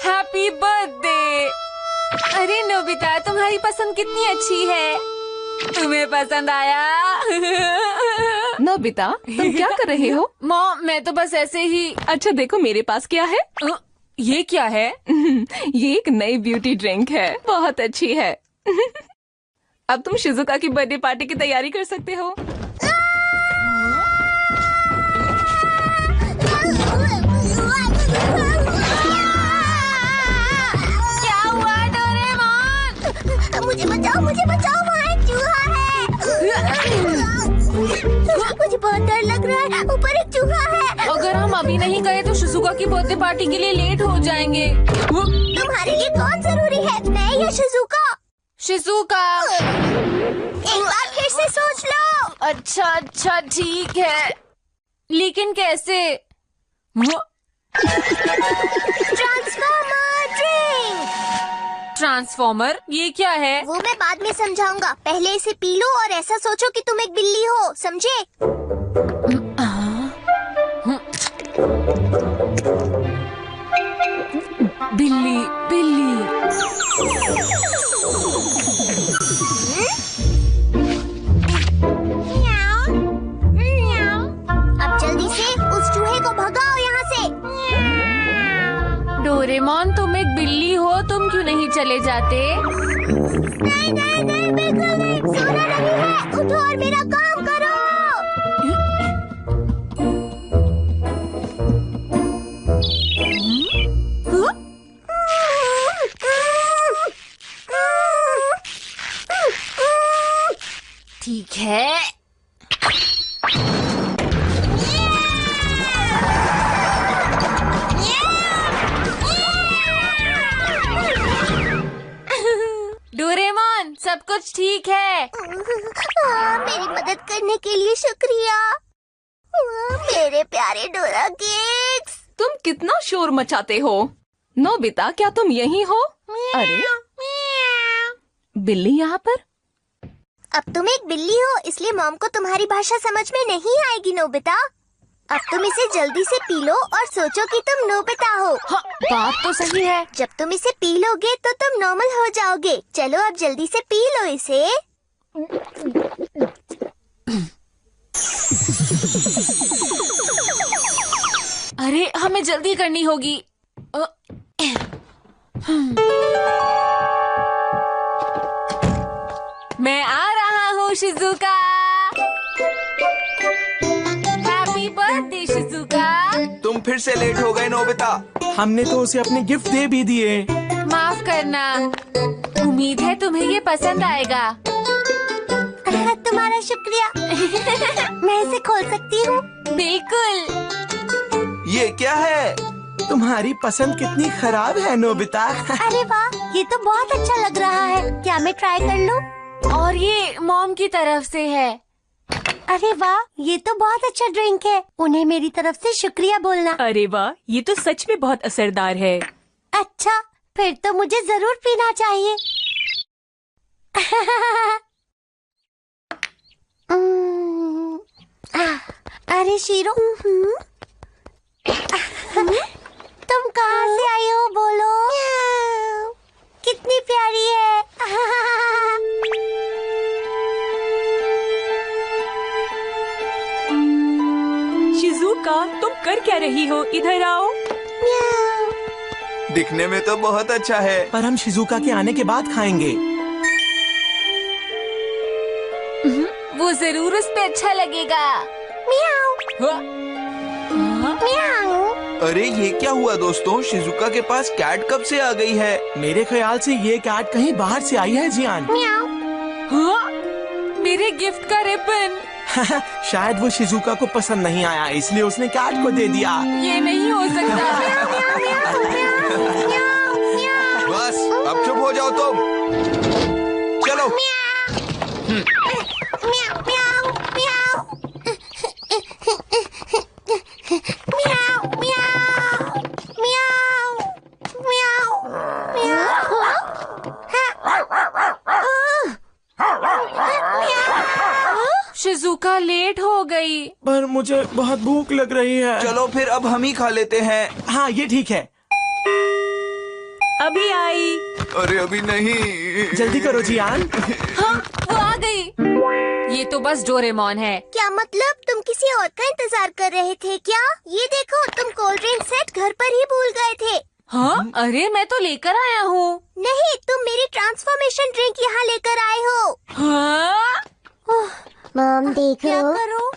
Happy birthday. अरे Nobita, तुम्हारी पसंद कितनी अच्छी है। तुम्हें पसंद आया? नोबिता, तुम क्या कर रहे हो? मॉम, मैं तो बस ऐसे ही। अच्छा देखो मेरे पास क्या है। ये क्या है? ये एक नई ब्यूटी ड्रिंक है, बहुत अच्छी है। अब तुम शिजुका की बर्थडे पार्टी की तैयारी कर सकते हो। क्या हुआ डोरेमोन? मुझे बचाओ, वहाँ एक चूहा है। मुझे बहुत डर लग रहा है, ऊपर एक चूहा है। अगर हम अभी नहीं गए तो शिजुका की बर्थडे पार्टी के लिए लेट हो जाएंगे। तुम्हारे लिए कौन जरूरी है, मैं या शिजुका? शिजुका। एक बार फिर से सोच लो। अच्छा ठीक है, लेकिन कैसे? Transformer drink. ट्रांसफॉर्मर? ये क्या है? वो मैं बाद में समझाऊंगा, पहले इसे पी लो और ऐसा सोचो कि तुम एक बिल्ली हो, समझे? बिल्ली बिल्ली। अब जल्दी से उस चूहे को भगाओ यहाँ से। डोरेमोन, तुम एक बिल्ली हो, तुम क्यों नहीं चले जाते? नहीं, बिल्कुल नहीं। सोना नहीं है, उठो और मेरा काम करो। ठीक है। डोरेमोन, सब कुछ ठीक है? मेरी मदद करने के लिए शुक्रिया, मेरे प्यारे डोरा केक्स। तुम कितना शोर मचाते हो। नोबिता, क्या तुम यहीं हो? अरे बिल्ली यहाँ पर? अब तुम एक बिल्ली हो, इसलिए मॉम को तुम्हारी भाषा समझ में नहीं आएगी नोबिता। अब तुम इसे जल्दी से पी लो और सोचो कि तुम नोबिता हो। हाँ, बात तो सही है। जब तुम इसे पी लोगे तो तुम नॉर्मल हो जाओगे। चलो अब जल्दी से पी लो इसे। अरे हमें जल्दी करनी होगी। मैं आ रहा हूँ शिजुका। Happy birthday Shizuka. तुम फिर से लेट हो गए नोबिता। हमने तो उसे अपने गिफ्ट दे भी दिए। माफ करना, उम्मीद है तुम्हें ये पसंद आएगा। तुम्हारा शुक्रिया। मैं इसे खोल सकती हूँ? बिल्कुल। ये क्या है? तुम्हारी पसंद कितनी खराब है नोबिता। अरे वाह, ये तो बहुत अच्छा लग रहा है। क्या मैं ट्राई कर लूँ? और ये मॉम की तरफ से है। अरे वाह, ये तो बहुत अच्छा ड्रिंक है। उन्हें मेरी तरफ से शुक्रिया बोलना। अरे वाह, ये तो सच में बहुत असरदार है। अच्छा, फिर तो मुझे जरूर पीना चाहिए। अरे शीरो, तुम कहाँ से आई हो, बोलो। कितनी प्यारी है। शिजुका, तुम कर क्या रही हो? इधर आओ। दिखने में तो बहुत अच्छा है। पर हम शिजुका के आने के बाद खाएंगे। वो जरूर उस पे अच्छा लगेगा। म्याऊ, म्याऊ। अरे ये क्या हुआ दोस्तों? शिजुका के पास कैट कब से आ गई है? मेरे ख्याल से ये कैट कहीं बाहर से आई है जियान। म्याऊ। हाँ? मेरे गिफ्ट का रिबन। शायद वो शिजुका को पसंद नहीं आया, इसलिए उसने कैट को दे दिया। ये नहीं हो सकता। बस अब चुप हो जाओ तुम। चलो। शिजुका लेट हो गई। पर मुझे बहुत भूख लग रही है। चलो फिर अब हम ही खा लेते हैं। हाँ ये ठीक है। अभी आई। अरे अभी नहीं। जल्दी करो जियान। हाँ, वो आ गई। ये तो बस डोरेमोन है। क्या मतलब तुम किसी और का इंतजार कर रहे थे क्या? ये देखो तुम कोल्ड ड्रिंक सेट घर पर ही भूल गए थे। हाँ, अरे मैं तो लेकर आया हूँ। नहीं, तुम मेरी ट्रांसफॉर्मेशन ड्रिंक यहाँ लेकर आए हो। हाँ? मॉम देखो, क्या करो?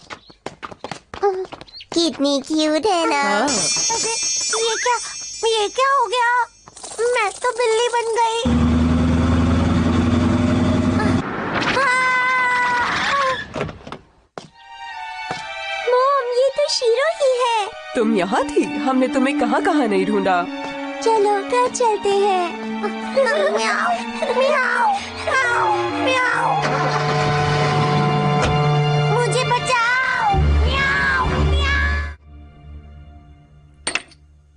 कितनी क्यूट है ना। अरे ये क्या हो गया? मैं तो बिल्ली बन गई। मॉम, ये तो शीरो ही है। तुम यहाँ थी? हमने तुम्हें कहाँ कहाँ नहीं ढूंढा। चलो घर चलते हैं। म्याऊ, म्याऊ, म्याऊ, म्याऊ। मुझे बचाओ। म्याऊ, म्याऊ।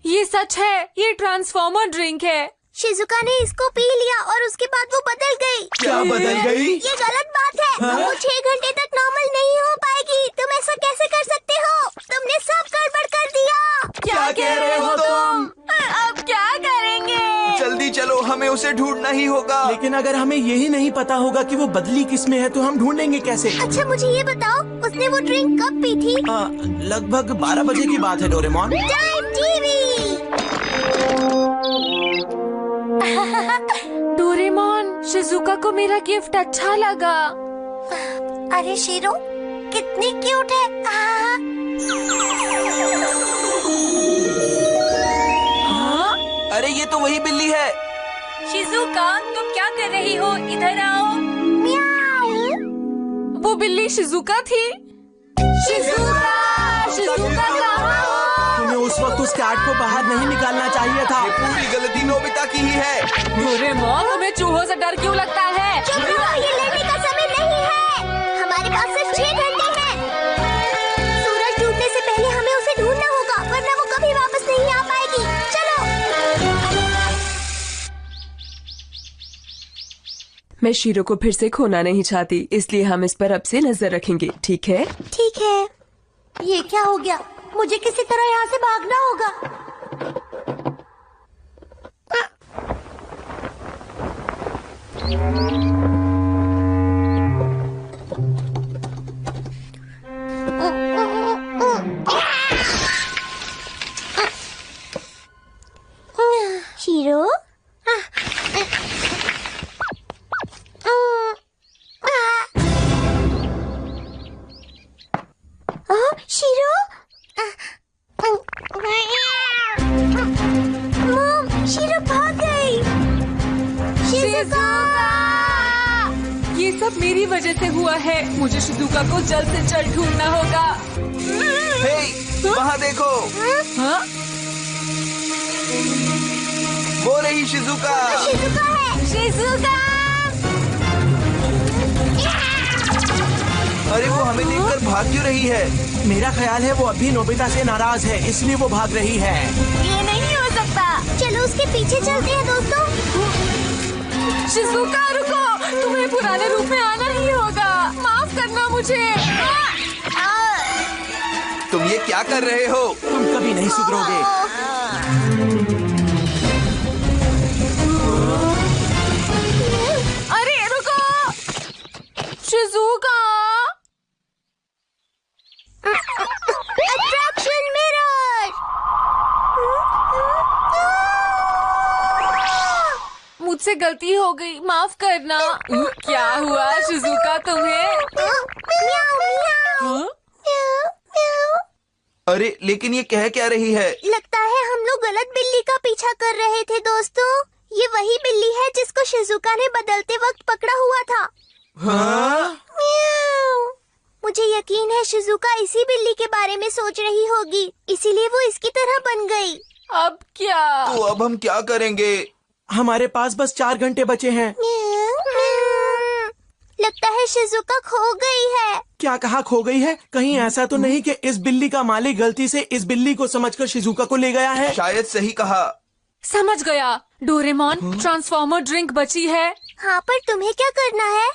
ये सच है, ये ट्रांसफॉर्मर ड्रिंक है। शिजुका ने इसको पी लिया और उसके बाद वो बदल गई। क्या बदल गई? ये गलत बात है। वो 6 घंटे तक नॉर्मल नहीं हो पाएगी। तुम ऐसा कैसे कर सकते हो? तुमने सब गड़बड़ कर दिया। क्या कह रहे हो तुम? अब क्या करेंगे? जल्दी चलो, हमें उसे ढूंढना ही होगा। लेकिन अगर हमें यही नहीं पता होगा कि वो बदली किस में है तो हम ढूंढेंगे कैसे? अच्छा मुझे ये बताओ, उसने वो ड्रिंक कब पी थी? लगभग 12 बजे की बात है Doraemon. Time TV. Doraemon, Shizuka को मेरा गिफ्ट अच्छा लगा। अरे शीरो, कितनी क्यूट है। अरे ये तो वही बिल्ली है। शिजुका, तुम क्या कर रही हो? इधर आओ। वो बिल्ली शिजुका थी। शिजुका कहाँ हो? तुम्हें उस वक्त उस कैट को बाहर नहीं निकालना चाहिए था। ये पूरी गलती नोबिता की ही है। डोरेमोन, तुम्हें चूहों से डर क्यों लगता है? चुप रहो, ये लड़ने का समय नहीं है। हमारे पास सिर्फ 6 घंटे हैं। सूरज डूबने से पहले हमें उसे ढूंढना होगा, वरना वो कभी वापस नहीं आ पाएगी। चलो। मैं शीरो को फिर से खोना नहीं चाहती, इसलिए हम इस पर अब से नजर रखेंगे, ठीक है? ठीक है। ये क्या हो गया? मुझे किसी तरह यहाँ से भागना होगा। शीरो, शीरो, मॉम, शीरो भाग गई। शिजुका! ये सब मेरी वजह से हुआ है। मुझे शिजुका को जल्द से जल्द ढूंढना होगा। हे, वहाँ देखो। हाँ? वो रही शिजुका। शिजुका है। शिजुका! अरे वो हमें देखकर भाग क्यों रही है? मेरा ख्याल है वो अभी नोबिता से नाराज है, इसलिए वो भाग रही है। ये नहीं हो सकता। चलो उसके पीछे चलते हैं दोस्तों। शिजुका रुको, तुम्हें पुराने रूप में आना ही होगा। माफ करना मुझे। तुम ये क्या कर रहे हो? तुम कभी नहीं सुधरोगे। अरे रुको, शिजुका! Attraction mirror. मुझसे गलती हो गई, माफ करना। क्या हुआ शिजुका तुम्हें? म्याऊ, म्याऊ, हाँ? म्याऊ, म्याऊ। अरे लेकिन ये कह क्या रही है? लगता है हम लोग गलत बिल्ली का पीछा कर रहे थे दोस्तों। ये वही बिल्ली है जिसको शिजुका ने बदलते वक्त पकड़ा हुआ था। हाँ? म्याऊ। मुझे यकीन है शिजुका इसी बिल्ली के बारे में सोच रही होगी, इसीलिए वो इसकी तरह बन गई। अब क्या? तो अब हम क्या करेंगे? हमारे पास बस 4 घंटे बचे हैं। लगता है शिजुका खो गई है। क्या कहा खो गई है? कहीं ऐसा तो नहीं कि इस बिल्ली का मालिक गलती से इस बिल्ली को समझकर शिजुका को ले गया है? शायद सही कहा। समझ गया। डोरेमोन, ट्रांसफॉर्मर ड्रिंक बची है। हाँ, पर तुम्हें क्या करना है?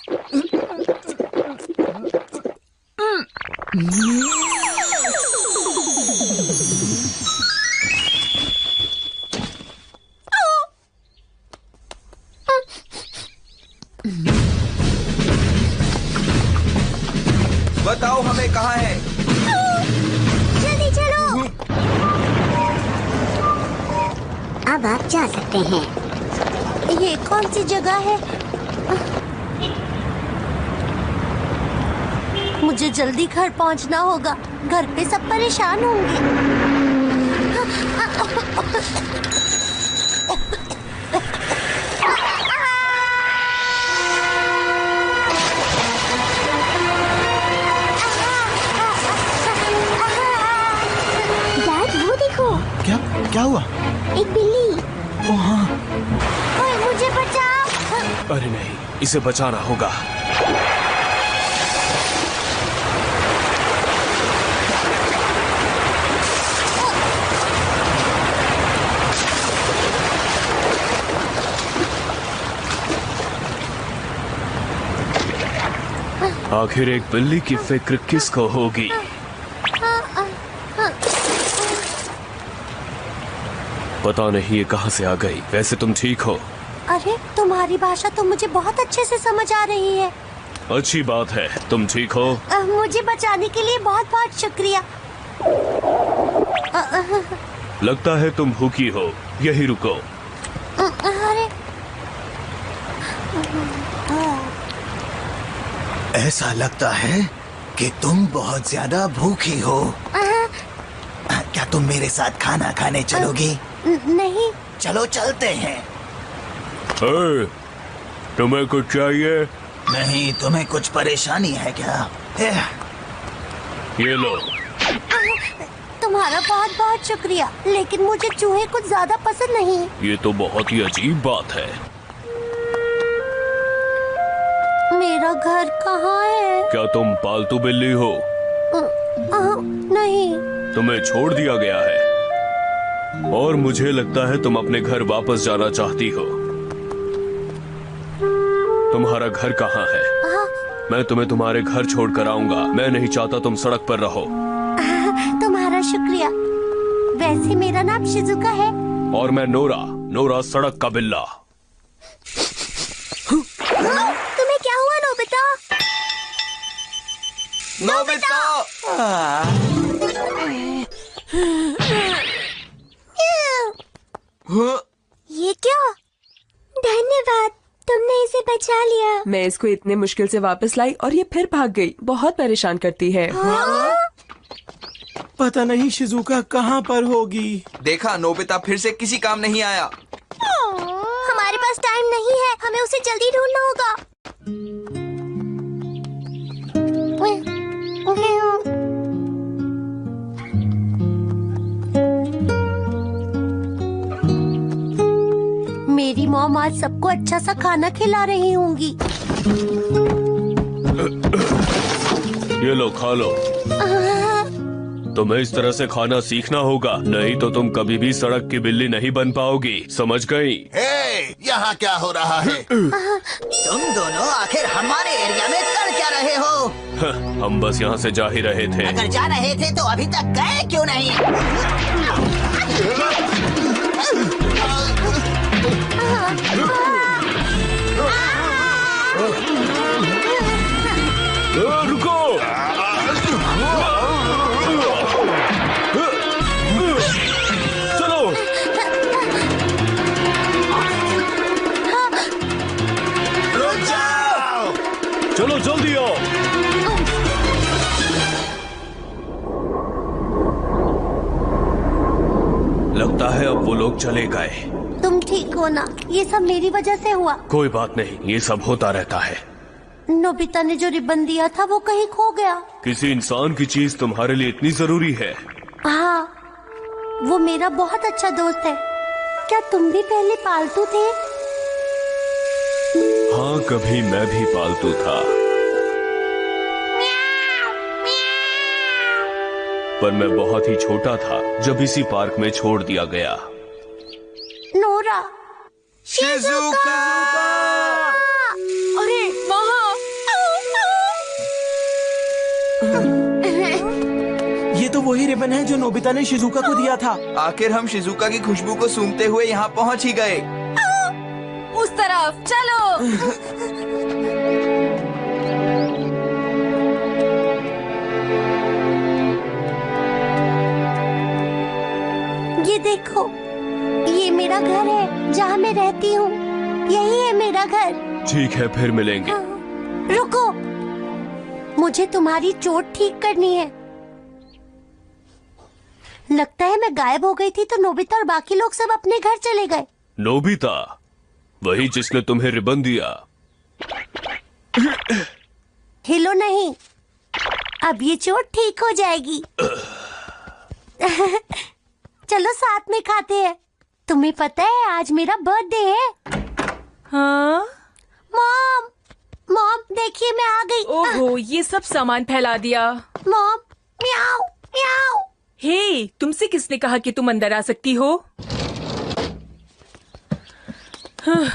अब आप जा सकते हैं। ये कौन सी जगह है? मुझे जल्दी घर पहुंचना होगा। घर पे सब परेशान होंगे। डैड, वो देखो। क्या क्या हुआ? एक बिल्ली। ओ हाँ। ओए, मुझे बचाओ। अरे नहीं, इसे बचाना होगा। आखिर एक बिल्ली की फिक्र किसको होगी? पता नहीं ये कहाँ से आ गई। वैसे तुम ठीक हो? अरे, तुम्हारी भाषा तो मुझे बहुत अच्छे से समझ आ रही है। अच्छी बात है। तुम ठीक हो? मुझे बचाने के लिए बहुत बहुत शुक्रिया। लगता है तुम भूखी हो। यही रुको। अरे, ऐसा लगता है कि तुम बहुत ज्यादा भूखी हो। क्या तुम मेरे साथ खाना खाने चलोगी? नहीं। चलो चलते हैं। तुम्हें कुछ चाहिए? नहीं, तुम्हें कुछ परेशानी है क्या? ये लो। तुम्हारा बहुत बहुत शुक्रिया, लेकिन मुझे चूहे कुछ ज्यादा पसंद नहीं। ये तो बहुत ही अजीब बात है। मेरा घर कहाँ है? क्या तुम पालतू बिल्ली हो? नहीं। तुम्हें छोड़ दिया गया है और मुझे लगता है तुम अपने घर वापस जाना चाहती हो। तुम्हारा घर कहाँ है? मैं तुम्हें तुम्हारे घर छोड़कर आऊंगा। मैं नहीं चाहता तुम सड़क पर रहो। तुम्हारा शुक्रिया। वैसे मेरा नाम शिजुका है। और मैं नोरा। नोरा सड़क का बिल्ला। तुम्हें क्या हुआ नोबिता? नोबिता! ये क्या? धन्यवाद, तुमने इसे बचा लिया। मैं इसको इतने मुश्किल से वापस लाई और ये फिर भाग गई। बहुत परेशान करती है। पता नहीं शिजुका कहाँ पर होगी। देखा, नोबिता फिर से किसी काम नहीं आया। हमारे पास टाइम नहीं है, हमें उसे जल्दी ढूंढना होगा। मेरी मॉम आज सबको अच्छा सा खाना खिला रही होंगी। ये लो, खा लो। तुम्हें इस तरह से खाना सीखना होगा, नहीं तो तुम कभी भी सड़क की बिल्ली नहीं बन पाओगी। समझ गई? यहाँ क्या हो रहा है? तुम दोनों आखिर हमारे एरिया में कर क्या रहे हो? हम बस यहाँ से जा ही रहे थे। अगर जा रहे थे तो अभी तक गए क्यों नहीं? रुको! चलो! रुक जाओ! चलो जल्दी आओ। लगता है अब वो लोग चले गए। तुम ठीक हो ना? ये सब मेरी वजह से हुआ। कोई बात नहीं, ये सब होता रहता है। नोबिता ने जो रिबन दिया था वो कहीं खो गया। किसी इंसान की चीज तुम्हारे लिए इतनी जरूरी है? हाँ, वो मेरा बहुत अच्छा दोस्त है। क्या तुम भी पहले पालतू थे? हाँ, कभी मैं भी पालतू था, पर मैं बहुत ही छोटा था जब इसी पार्क में छोड़ दिया गया। नोरा। शिजुका! अरे वहाँ! ये तो वही रिबन है जो नोबिता ने शिजुका को दिया था। आखिर हम शिजुका की खुशबू को सूंघते हुए यहाँ पहुँच ही गए। उस तरफ चलो। ये देखो, ये मेरा घर है जहाँ मैं रहती हूँ। यही है मेरा घर। ठीक है, फिर मिलेंगे। रुको, मुझे तुम्हारी चोट ठीक करनी है। लगता है मैं गायब हो गई थी तो नोबिता और बाकी लोग सब अपने घर चले गए। नोबिता, वही जिसने तुम्हें रिबन दिया। हिलो नहीं, अब ये चोट ठीक हो जाएगी। चलो साथ में खाते हैं। तुम्हें पता है आज मेरा बर्थडे है। हाँ? मॉम, मॉम देखिए मैं आ गई। ओहो, ये सब सामान फैला दिया। मॉम, म्याऊ म्याऊ। हे, तुमसे किसने कहा कि तुम अंदर आ सकती हो? हाँ,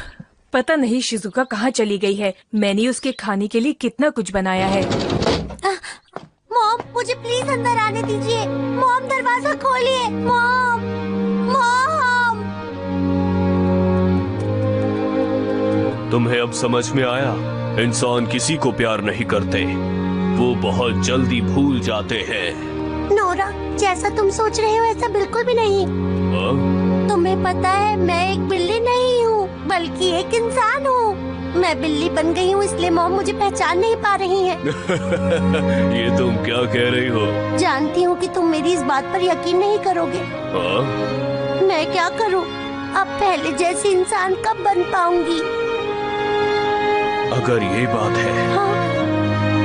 पता नहीं शिजुका कहाँ चली गई है। मैंने उसके खाने के लिए कितना कुछ बनाया है। मॉम, मुझे प्लीज अंदर आने दीजिए। मॉम, दरवाजा खोलिए। Mom, mom. तुम्हें अब समझ में आया, इंसान किसी को प्यार नहीं करते, वो बहुत जल्दी भूल जाते हैं। नोरा, जैसा तुम सोच रहे हो ऐसा बिल्कुल भी नहीं। हाँ? तुम्हें पता है मैं एक बिल्ली नहीं हूँ बल्कि एक इंसान हूँ। मैं बिल्ली बन गई हूँ इसलिए मॉम मुझे पहचान नहीं पा रही है। ये तुम क्या कह रही हो? जानती हूँ कि तुम मेरी इस बात पर यकीन नहीं करोगे। हाँ? मैं क्या करूँ? अब पहले जैसी इंसान कब बन पाऊंगी? अगर ये बात है, हाँ?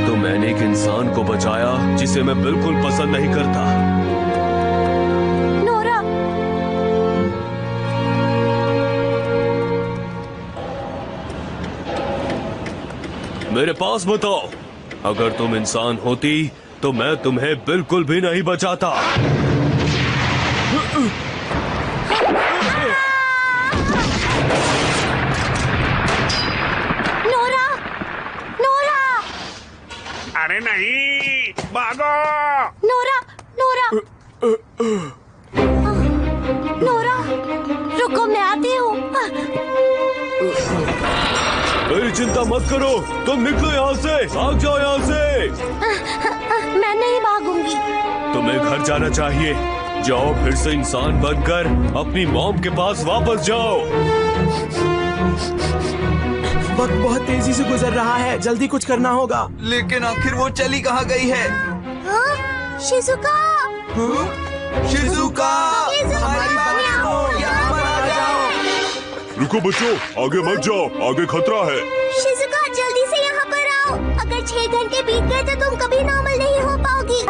तो मैंने एक इंसान को बचाया जिसे मैं बिल्कुल पसंद नहीं करता। नोरा, मेरे पास बताओ, अगर तुम इंसान होती तो मैं तुम्हें बिल्कुल भी नहीं बचाता। नोरा, नोरा, अरे नहीं, भागो! नोरा, नोरा, नोरा, रुको मैं आती हूँ। मेरी चिंता मत करो, तुम निकलो यहाँ से, भाग जाओ यहाँ से। मैं नहीं भागूंगी। तुम्हें घर जाना चाहिए। जाओ फिर से इंसान बनकर अपनी मॉम के पास वापस जाओ। वक्त बहुत तेजी से गुजर रहा है, जल्दी कुछ करना होगा। लेकिन आखिर वो चली कहाँ गई है? हाँ? शिजुका, शिजुका, हमारी बात सुनो, यहाँ पर आ जाओ। रुको बच्चों, आगे मत जाओ, आगे खतरा है। शिजुका जल्दी से यहाँ पर आओ। अगर 6 घंटे बीत गए तो तुम कभी नॉर्मल नहीं हो पाओगी।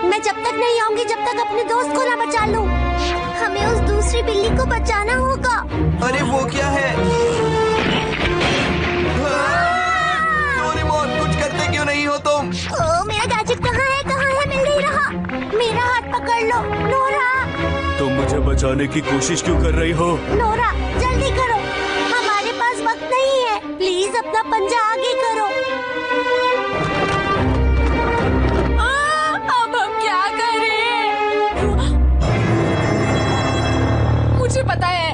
मैं जब तक नहीं आऊंगी जब तक अपने दोस्त को ना बचा लूं। हमें उस दूसरी बिल्ली को बचाना होगा। अरे वो क्या है? डोरेमोन, कुछ करते क्यों नहीं हो तुम? ओ, मेरा गैजेट कहाँ है मिल नहीं रहा। मेरा हाथ पकड़ लो। नोरा, तुम मुझे बचाने की कोशिश क्यों कर रही हो? नोरा जल्दी करो, हमारे पास वक्त नहीं है। प्लीज अपना पंजा आगे करो। अब हम क्या करें? मुझे पता है।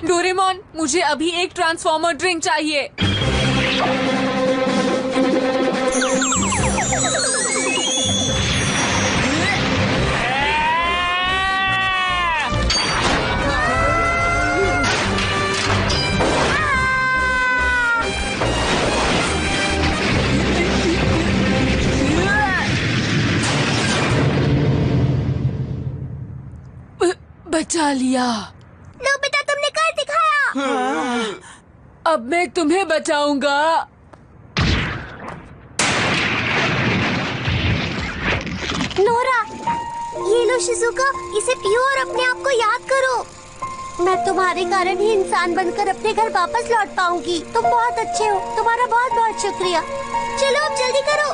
डोरेमोन, मुझे अभी एक ट्रांसफॉर्मर ड्रिंक चाहिए। बचा लिया। नोबिता, तुमने कर दिखाया। अब मैं तुम्हें बचाऊंगा। नोरा, ये लो शिजुका, इसे पियो और अपने आप को याद करो। मैं तुम्हारे कारण ही इंसान बनकर अपने घर वापस लौट पाऊंगी। तुम बहुत अच्छे हो, तुम्हारा बहुत बहुत शुक्रिया। चलो अब जल्दी करो।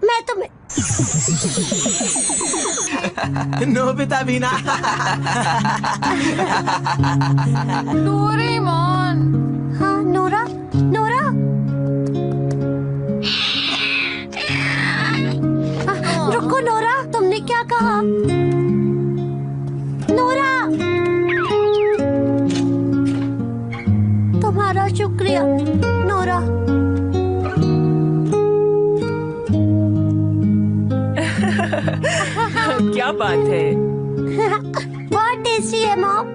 मैं तुम्हें नोबिता भी ना। डोरेमोन, हाँ नोरा, नोरा, रुको नोरा, तुमने क्या कहा? नोरा, तुम तुम्हारा शुक्रिया नोरा। क्या बात है। बहुत टेस्टी है मॉम।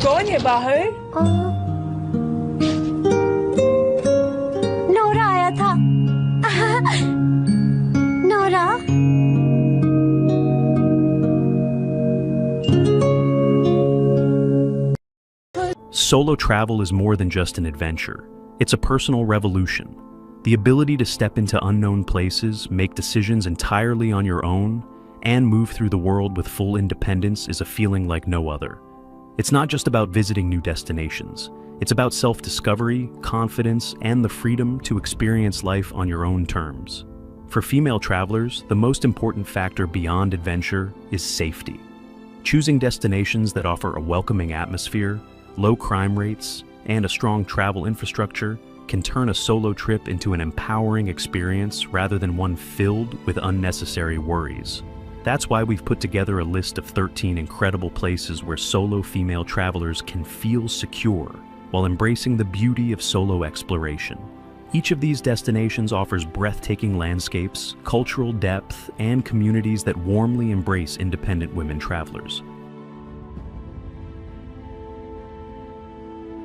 कौन है बाहर? नोरा आया था। Nora. Solo travel is more than just an adventure. It's a personal revolution. The ability to step into unknown places, make decisions entirely on your own, and move through the world with full independence is a feeling like no other. It's not just about visiting new destinations. It's about self-discovery, confidence, and the freedom to experience life on your own terms. For female travelers, the most important factor beyond adventure is safety. Choosing destinations that offer a welcoming atmosphere, low crime rates, and a strong travel infrastructure can turn a solo trip into an empowering experience rather than one filled with unnecessary worries. That's why we've put together a list of 13 incredible places where solo female travelers can feel secure while embracing the beauty of solo exploration. Each of these destinations offers breathtaking landscapes, cultural depth, and communities that warmly embrace independent women travelers.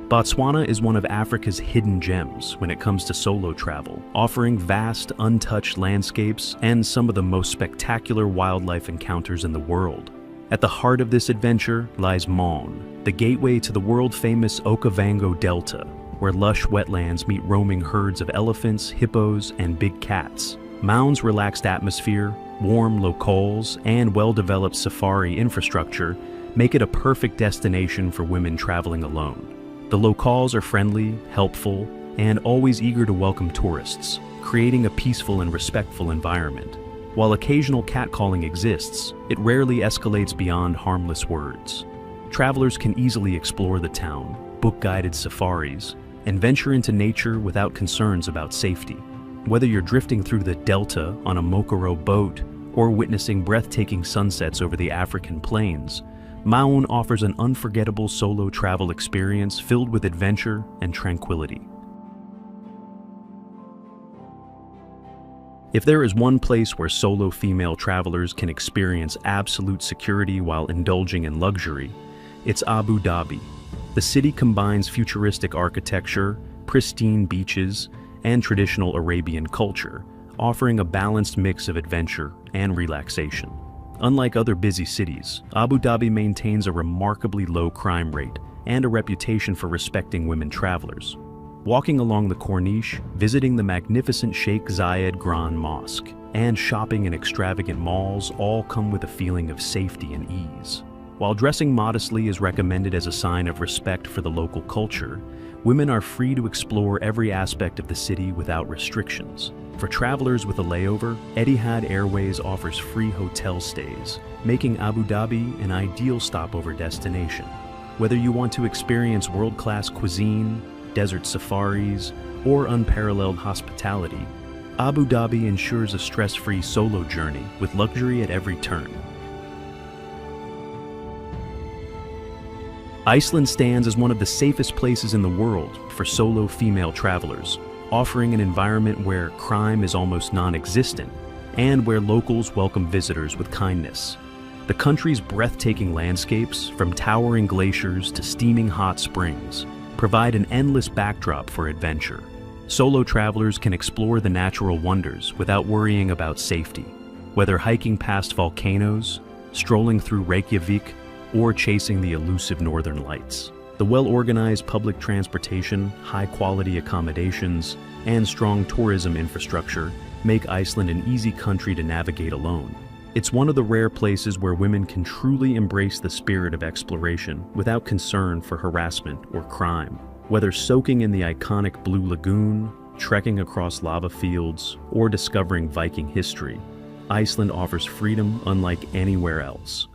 Botswana is one of Africa's hidden gems when it comes to solo travel, offering vast, untouched landscapes and some of the most spectacular wildlife encounters in the world. At the heart of this adventure lies Maun, the gateway to the world-famous Okavango Delta, where lush wetlands meet roaming herds of elephants, hippos, and big cats. Maun's relaxed atmosphere, warm locales, and well-developed safari infrastructure make it a perfect destination for women traveling alone. The locals are friendly, helpful, and always eager to welcome tourists, creating a peaceful and respectful environment. While occasional catcalling exists, it rarely escalates beyond harmless words. Travelers can easily explore the town, book guided safaris, and venture into nature without concerns about safety. Whether you're drifting through the Delta on a Mokoro boat or witnessing breathtaking sunsets over the African plains, Maun offers an unforgettable solo travel experience filled with adventure and tranquility. If there is one place where solo female travelers can experience absolute security while indulging in luxury, it's Abu Dhabi. The city combines futuristic architecture, pristine beaches, and traditional Arabian culture, offering a balanced mix of adventure and relaxation. Unlike other busy cities, Abu Dhabi maintains a remarkably low crime rate and a reputation for respecting women travelers. Walking along the Corniche, visiting the magnificent Sheikh Zayed Grand Mosque, and shopping in extravagant malls all come with a feeling of safety and ease. While dressing modestly is recommended as a sign of respect for the local culture, women are free to explore every aspect of the city without restrictions. For travelers with a layover, Etihad Airways offers free hotel stays, making Abu Dhabi an ideal stopover destination. Whether you want to experience world-class cuisine, desert safaris, or unparalleled hospitality, Abu Dhabi ensures a stress-free solo journey with luxury at every turn. Iceland stands as one of the safest places in the world for solo female travelers, offering an environment where crime is almost non-existent and where locals welcome visitors with kindness. The country's breathtaking landscapes, from towering glaciers to steaming hot springs, provide an endless backdrop for adventure. Solo travelers can explore the natural wonders without worrying about safety, whether hiking past volcanoes, strolling through Reykjavik, or chasing the elusive northern lights. The well-organized public transportation, high-quality accommodations, and strong tourism infrastructure make Iceland an easy country to navigate alone. It's one of the rare places where women can truly embrace the spirit of exploration without concern for harassment or crime. Whether soaking in the iconic Blue Lagoon, trekking across lava fields, or discovering Viking history, Iceland offers freedom unlike anywhere else.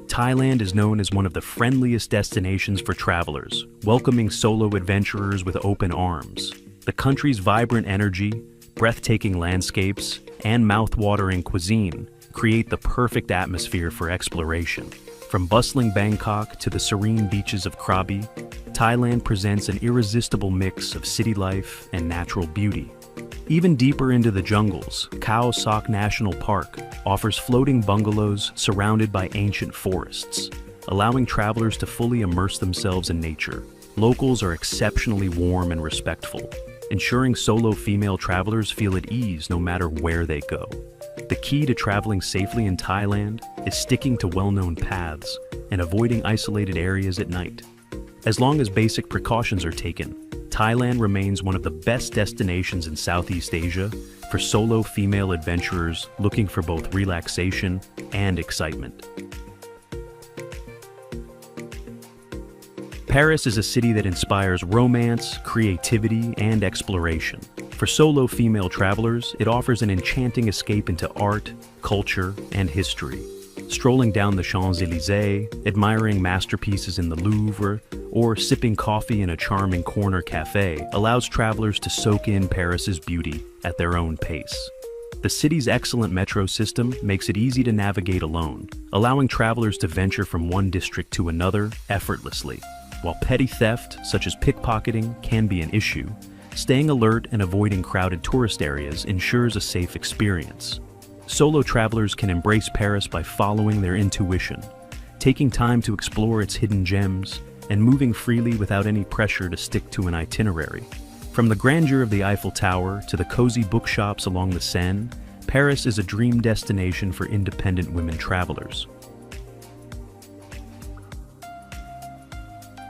Thailand is known as one of the friendliest destinations for travelers, welcoming solo adventurers with open arms. The country's vibrant energy, breathtaking landscapes, and mouth-watering cuisine create the perfect atmosphere for exploration. From bustling Bangkok to the serene beaches of Krabi, Thailand presents an irresistible mix of city life and natural beauty. Even deeper into the jungles, Khao Sok National Park offers floating bungalows surrounded by ancient forests, allowing travelers to fully immerse themselves in nature. Locals are exceptionally warm and respectful, ensuring solo female travelers feel at ease no matter where they go. The key to traveling safely in Thailand is sticking to well-known paths and avoiding isolated areas at night. As long as basic precautions are taken, Thailand remains one of the best destinations in Southeast Asia for solo female adventurers looking for both relaxation and excitement. Paris is a city that inspires romance, creativity, and exploration. For solo female travelers, it offers an enchanting escape into art, culture, and history. Strolling down the Champs-Élysées, admiring masterpieces in the Louvre, or sipping coffee in a charming corner cafe allows travelers to soak in Paris's beauty at their own pace. The city's excellent metro system makes it easy to navigate alone, allowing travelers to venture from one district to another effortlessly. While petty theft, such as pickpocketing, can be an issue, staying alert and avoiding crowded tourist areas ensures a safe experience. Solo travelers can embrace Paris by following their intuition, taking time to explore its hidden gems, and moving freely without any pressure to stick to an itinerary. From the grandeur of the Eiffel Tower to the cozy bookshops along the Seine, Paris is a dream destination for independent women travelers.